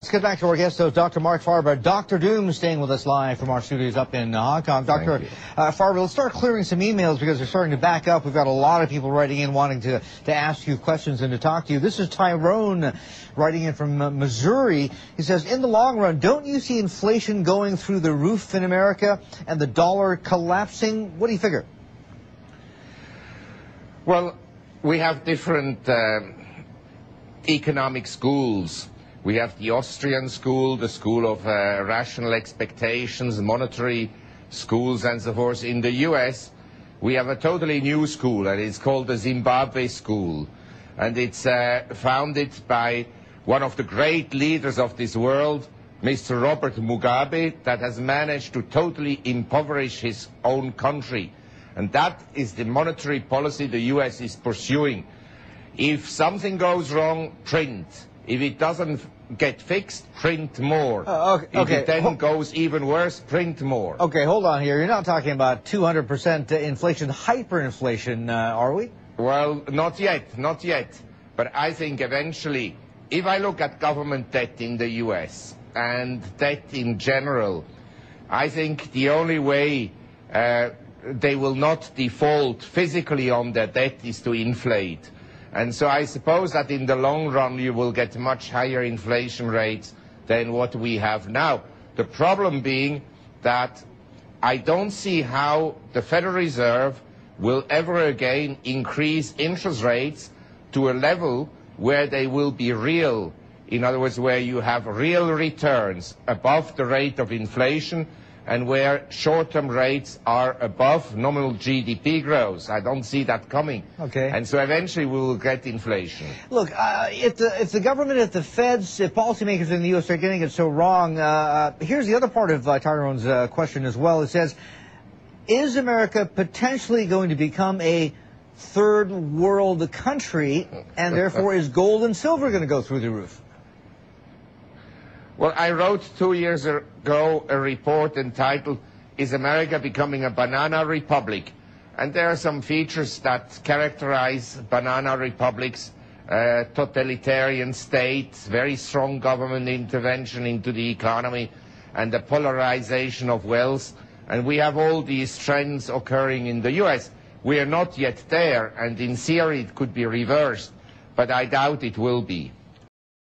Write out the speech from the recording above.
Let's get back to our guest, though, Dr. Marc Faber. Dr. Doom staying with us live from our studios up in Hong Kong. Dr. Faber, let's start clearing some emails because they're starting to back up. We've got a lot of people writing in wanting to ask you questions and to talk to you. This is Tyrone writing in from Missouri. He says, in the long run, don't you see inflation going through the roof in America and the dollar collapsing? What do you figure? Well, we have different economic schools. We have the Austrian school, the school of rational expectations, monetary schools and so forth. In the US, we have a totally new school, and it's called the Zimbabwe school. And it's founded by one of the great leaders of this world, Mr. Robert Mugabe, that has managed to totally impoverish his own country. And that is the monetary policy the US is pursuing. If something goes wrong, print. If it doesn't get fixed, print more. Okay. If it then goes even worse, print more. Okay, hold on here. You're not talking about 200% inflation, hyperinflation, are we? Well, not yet, not yet. But I think eventually, if I look at government debt in the US and debt in general, I think the only way they will not default physically on their debt is to inflate. And so I suppose that in the long run you will get much higher inflation rates than what we have now. The problem being that I don't see how the Federal Reserve will ever again increase interest rates to a level where they will be real. In other words, where you have real returns above the rate of inflation and where short-term rates are above nominal GDP growth. I don't see that coming. Okay. And so eventually we will get inflation. Look, if the government, if the Feds, if policymakers in the U.S. are getting it so wrong, here's the other part of Tyrone's question as well. It says, is America potentially going to become a third world country, and therefore is gold and silver going to go through the roof? Well, I wrote 2 years ago a report entitled, Is America Becoming a Banana Republic? And there are some features that characterize banana republics, totalitarian states, very strong government intervention into the economy, and the polarization of wealth. And we have all these trends occurring in the US. We are not yet there, and in theory it could be reversed, but I doubt it will be.